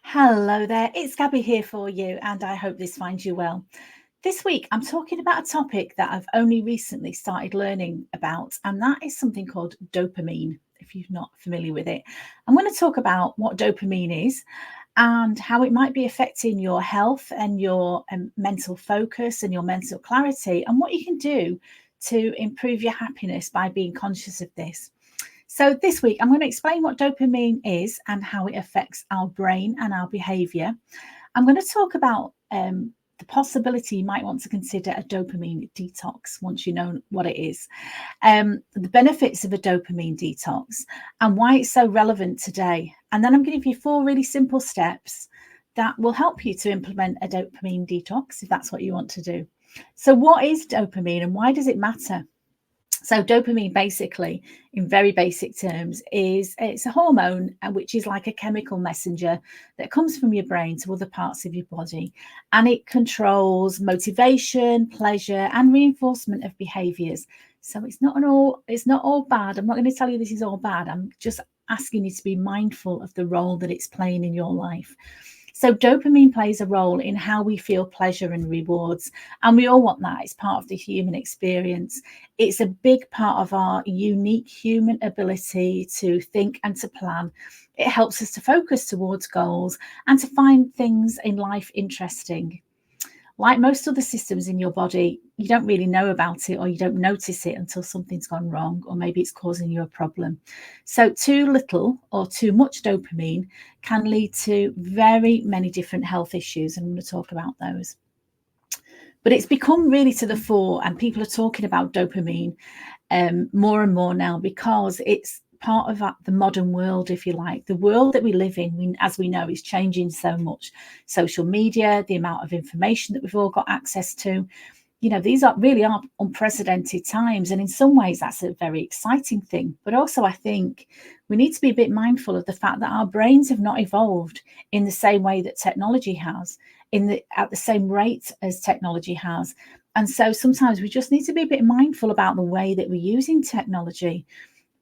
Hello there, it's Gabby here for you, and I hope this finds you well. This week, I'm talking about a topic that I've only recently started learning about, and that is something called dopamine. If you're not familiar with it, I'm going to talk about what dopamine is and how it might be affecting your health and your mental focus and your mental clarity, and what you can do to improve your happiness by being conscious of this. So, this week, I'm going to explain what dopamine is and how it affects our brain and our behavior. I'm going to talk about the possibility you might want to consider a dopamine detox once you know what it is, the benefits of a dopamine detox, and why it's so relevant today. And then I'm going to give you 4 really simple steps that will help you to implement a dopamine detox if that's what you want to do. So, what is dopamine and why does it matter? So dopamine, basically, in very basic terms, it's a hormone, which is like a chemical messenger that comes from your brain to other parts of your body, and it controls motivation, pleasure, and reinforcement of behaviours. So it's not all bad. I'm not going to tell you this is all bad. I'm just asking you to be mindful of the role that it's playing in your life. So dopamine plays a role in how we feel pleasure and rewards. And we all want that. It's part of the human experience. It's a big part of our unique human ability to think and to plan. It helps us to focus towards goals and to find things in life interesting. Like most other systems in your body, you don't really know about it, or you don't notice it until something's gone wrong, or maybe it's causing you a problem. So too little or too much dopamine can lead to very many different health issues, and I'm going to talk about those. But it's become really to the fore, and people are talking about dopamine more and more now, because it's part of the modern world, if you like. The world that we live in, as we know, is changing so much. Social media, the amount of information that we've all got access to, these really are unprecedented times. And in some ways, that's a very exciting thing. But also, I think we need to be a bit mindful of the fact that our brains have not evolved in the same way that technology has, at the same rate as technology has. And so sometimes we just need to be a bit mindful about the way that we're using technology,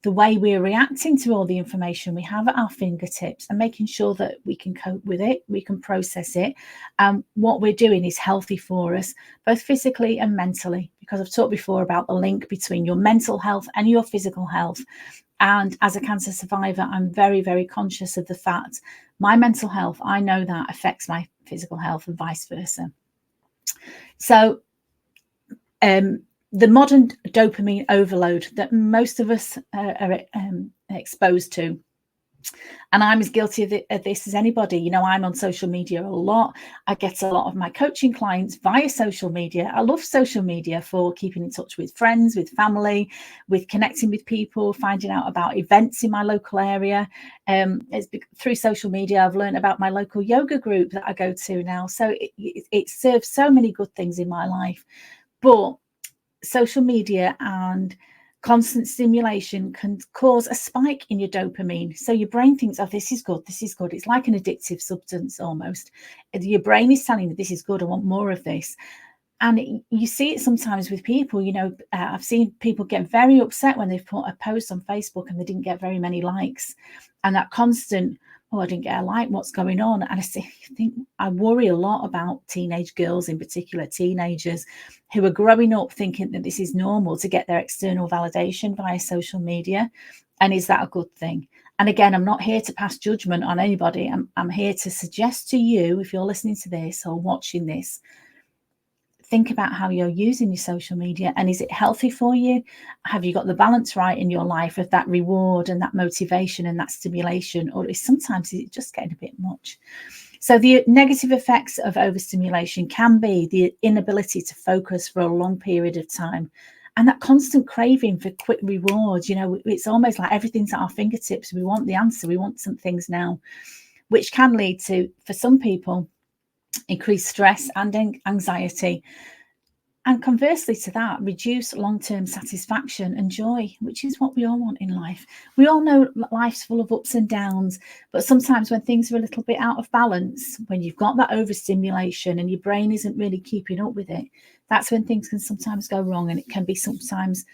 the way we're reacting to all the information we have at our fingertips, and making sure that we can cope with it, we can process it. What we're doing is healthy for us, both physically and mentally, because I've talked before about the link between your mental health and your physical health. And as a cancer survivor, I'm very, very conscious of the fact my mental health, I know that affects my physical health and vice versa. So, the modern dopamine overload that most of us are exposed to, and I'm as guilty of this as anybody. I'm on social media a lot. I get a lot of my coaching clients via social media. I love social media for keeping in touch with friends, with family, with connecting with people, finding out about events in my local area. Through social media, I've learned about my local yoga group that I go to now. So it serves so many good things in my life. But social media and constant stimulation can cause a spike in your dopamine. So your brain thinks, oh, this is good, this is good. It's like an addictive substance almost. Your brain is telling you this is good, I want more of this. And you see it sometimes with people. I've seen people get very upset when they've put a post on Facebook and they didn't get very many likes. And that constant, oh, I didn't get a like, what's going on? And I worry a lot about teenage girls, in particular, teenagers who are growing up thinking that this is normal to get their external validation via social media. And is that a good thing? And again, I'm not here to pass judgment on anybody. I'm here to suggest to you, if you're listening to this or watching this, think about how you're using your social media, and is it healthy for you? Have you got the balance right in your life of that reward and that motivation and that stimulation, or is it just getting a bit much? So the negative effects of overstimulation can be the inability to focus for a long period of time, and that constant craving for quick rewards. It's almost like everything's at our fingertips. We want the answer. We want some things now, which can lead to, for some people, increased stress and anxiety. And conversely to that, reduce long-term satisfaction and joy, which is what we all want in life. We all know life's full of ups and downs, but sometimes when things are a little bit out of balance, when you've got that overstimulation and your brain isn't really keeping up with it, that's when things can sometimes go wrong. And it can be sometimes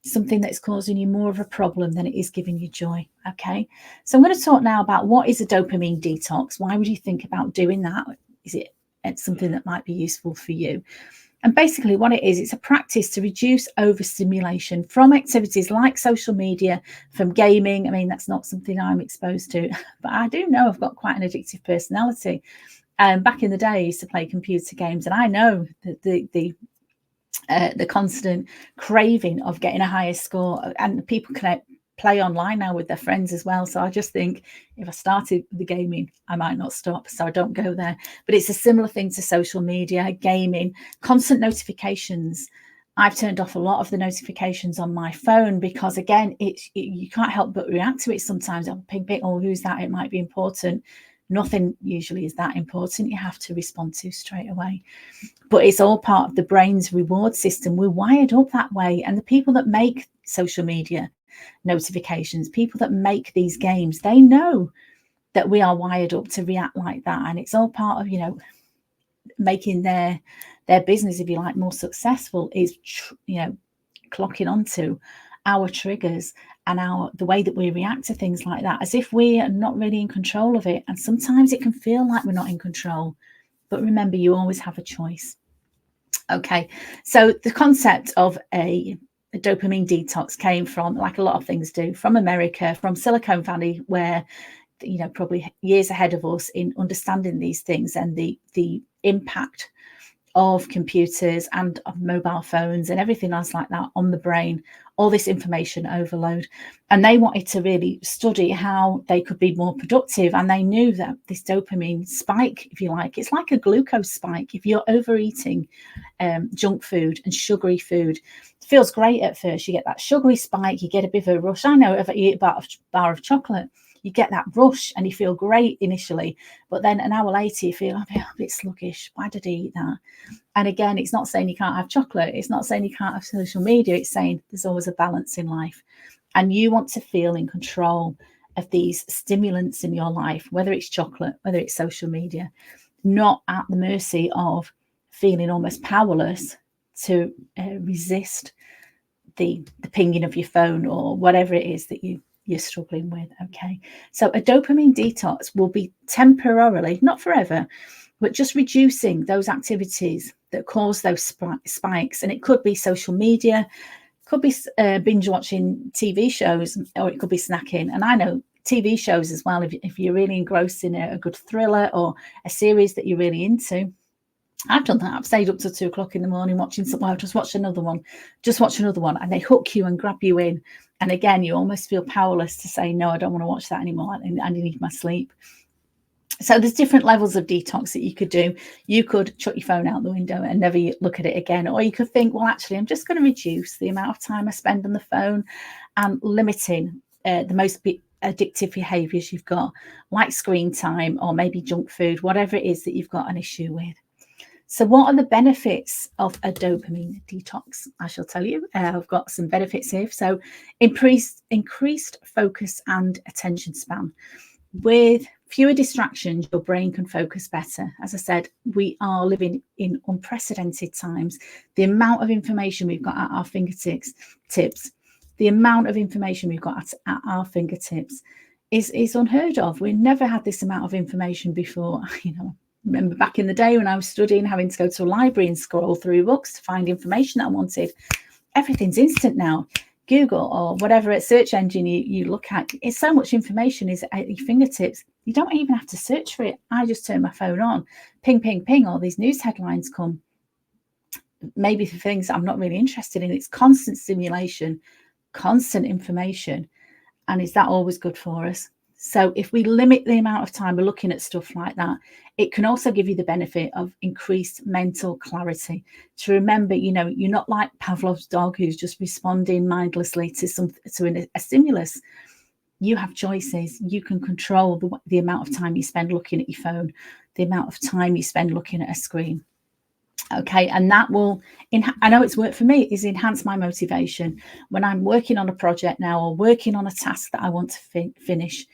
something that's causing you more of a problem than it is giving you joy. Okay, so I'm going to talk now about what is a dopamine detox. Why would you think about doing that? Is it something that might be useful for you? And basically what it is, it's a practice to reduce overstimulation from activities like social media, from gaming. I mean, that's not something I'm exposed to, but I do know I've got quite an addictive personality. Back in the day, I used to play computer games, and I know that the constant craving of getting a higher score, and people can play online now with their friends as well. So I just think if I started the gaming, I might not stop, so I don't go there. But it's a similar thing to social media, gaming, constant notifications. I've turned off a lot of the notifications on my phone because, again, you can't help but react to it sometimes. Oh, ping, ping, oh, who's that? It might be important. Nothing usually is that important you have to respond to straight away. But it's all part of the brain's reward system. We're wired up that way. And the people that make social media notifications, people that make these games, they know that we are wired up to react like that. And it's all part of, making their business, if you like, more successful, is, clocking onto our triggers and the way that we react to things like that, as if we are not really in control of it. And sometimes it can feel like we're not in control. But remember, you always have a choice. Okay, so the concept of a dopamine detox came from, like a lot of things do, from America, from Silicon Valley, where, probably years ahead of us in understanding these things and the impact of computers and of mobile phones and everything else like that on the brain, all this information overload. And they wanted to really study how they could be more productive. And they knew that this dopamine spike, if you like, it's like a glucose spike. If you're overeating junk food and sugary food, it feels great at first. You get that sugary spike, you get a bit of a rush. I know if I eat a bar of chocolate, you get that rush and you feel great initially, but then an hour later you feel a bit sluggish. Why did I eat that? And again, it's not saying you can't have chocolate. It's not saying you can't have social media. It's saying there's always a balance in life. And you want to feel in control of these stimulants in your life, whether it's chocolate, whether it's social media, not at the mercy of feeling almost powerless to resist the pinging of your phone or whatever it is that you're struggling with. Okay, so a dopamine detox will be temporarily, not forever, but just reducing those activities that cause those spikes. And it could be social media, could be binge watching TV shows, or it could be snacking. And I know TV shows as well, if you're really engrossed in a good thriller or a series that you're really into. I've done that. I've stayed up till 2 o'clock in the morning watching something. I'll just watch another one, and they hook you and grab you in. And again, you almost feel powerless to say, no, I don't want to watch that anymore. I need my sleep. So there's different levels of detox that you could do. You could chuck your phone out the window and never look at it again. Or you could think, well, actually, I'm just going to reduce the amount of time I spend on the phone and limiting the most addictive behaviours you've got, like screen time or maybe junk food, whatever it is that you've got an issue with. So what are the benefits of a dopamine detox? I shall tell you. I've got some benefits here. So increased focus and attention span. With fewer distractions, your brain can focus better. As I said, we are living in unprecedented times. The amount of information we've got at our fingertips, the amount of information we've got at our fingertips is unheard of. We've never had this amount of information before. Remember back in the day when I was studying, having to go to a library and scroll through books to find information that I wanted. Everything's instant now. Google or whatever search engine you look at, it's so much information is at your fingertips. You don't even have to search for it. I just turn my phone on, ping, ping, ping, all these news headlines come. Maybe for things I'm not really interested in. It's constant stimulation, constant information. And is that always good for us? So if we limit the amount of time we're looking at stuff like that, it can also give you the benefit of increased mental clarity. To remember, you're not like Pavlov's dog who's just responding mindlessly to a stimulus. You have choices. You can control the amount of time you spend looking at your phone, the amount of time you spend looking at a screen. Okay, and that will, I know it's worked for me, is enhance my motivation. When I'm working on a project now or working on a task that I want to finish,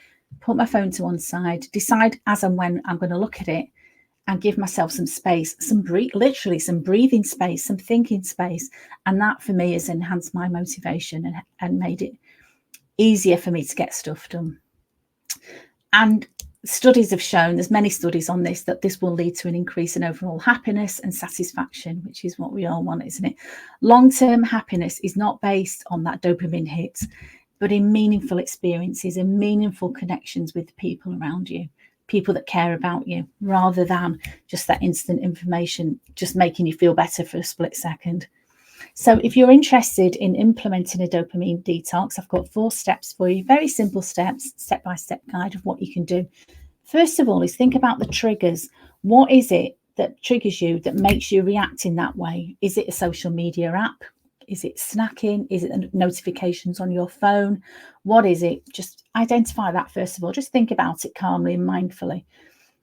put my phone to one side, decide as and when I'm going to look at it, and give myself some space, literally some breathing space, some thinking space. And that for me has enhanced my motivation and made it easier for me to get stuff done. And studies have shown, there's many studies on this, that this will lead to an increase in overall happiness and satisfaction, which is what we all want, isn't it? Long-term happiness is not based on that dopamine hit, but in meaningful experiences and meaningful connections with the people around you, people that care about you, rather than just that instant information just making you feel better for a split second. So if you're interested in implementing a dopamine detox, I've got 4 steps for you, very simple steps, step-by-step guide of what you can do. First of all is think about the triggers. What is it that triggers you, that makes you react in that way? Is it a social media app? Is it snacking? Is it notifications on your phone? What is it? Just identify that first of all. Just think about it calmly and mindfully.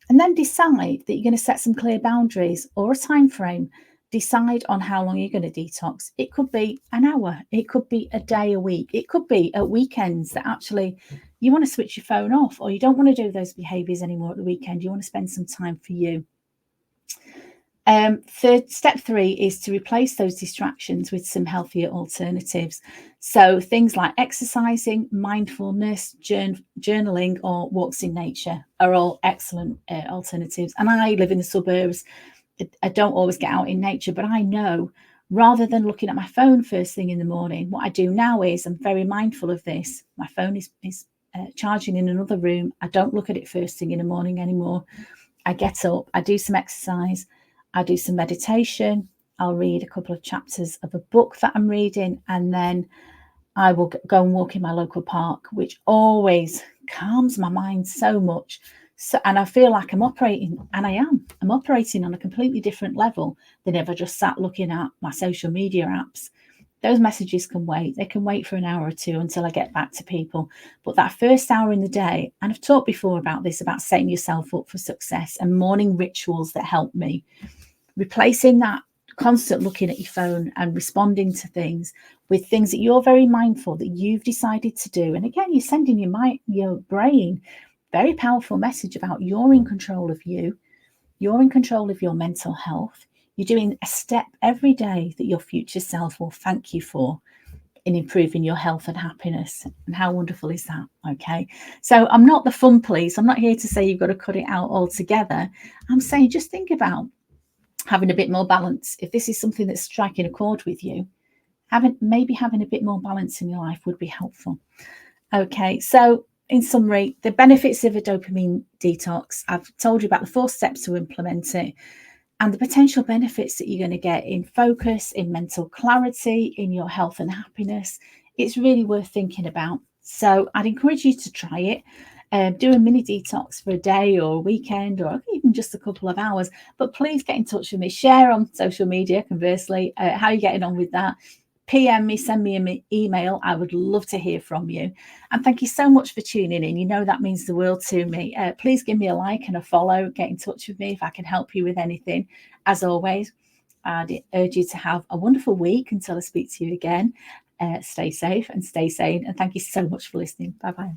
And then decide that you're going to set some clear boundaries or a time frame. Decide on how long you're going to detox. It could be an hour. It could be a day a week. It could be at weekends that actually you want to switch your phone off, or you don't want to do those behaviours anymore at the weekend. You want to spend some time for you. Step 3 is to replace those distractions with some healthier alternatives. So things like exercising, mindfulness, journaling, or walks in nature are all excellent alternatives. And I live in the suburbs. I don't always get out in nature, but I know, rather than looking at my phone first thing in the morning, what I do now is I'm very mindful of this. My phone is charging in another room. I don't look at it first thing in the morning anymore. I get up, I do some exercise, I do some meditation, I'll read a couple of chapters of a book that I'm reading, and then I will go and walk in my local park, which always calms my mind so much. So, and I feel like I'm operating, and I'm operating on a completely different level than if I just sat looking at my social media apps. Those messages can wait. They can wait for an hour or two until I get back to people. But that first hour in the day, and I've talked before about this, about setting yourself up for success and morning rituals that help me, replacing that constant looking at your phone and responding to things with things that you're very mindful that you've decided to do. And again, you're sending your brain very powerful message about you're in control of you. You're in control of your mental health. You're doing a step every day that your future self will thank you for in improving your health and happiness. And how wonderful is that? Okay. So I'm not the fun police. I'm not here to say you've got to cut it out altogether. I'm saying just think about having a bit more balance. If this is something that's striking a chord with you, maybe having a bit more balance in your life would be helpful. Okay, so in summary, the benefits of a dopamine detox, I've told you about the 4 steps to implement it, and the potential benefits that you're going to get in focus, in mental clarity, in your health and happiness. It's really worth thinking about. So I'd encourage you to try it. Do a mini detox for a day or a weekend, or even just a couple of hours. But please get in touch with me. Share on social media, conversely, how you're getting on with that. PM me, send me an email. I would love to hear from you. And thank you so much for tuning in. You know that means the world to me. Please give me a like and a follow. Get in touch with me if I can help you with anything. As always, I'd urge you to have a wonderful week until I speak to you again. Stay safe and stay sane. And thank you so much for listening. Bye-bye.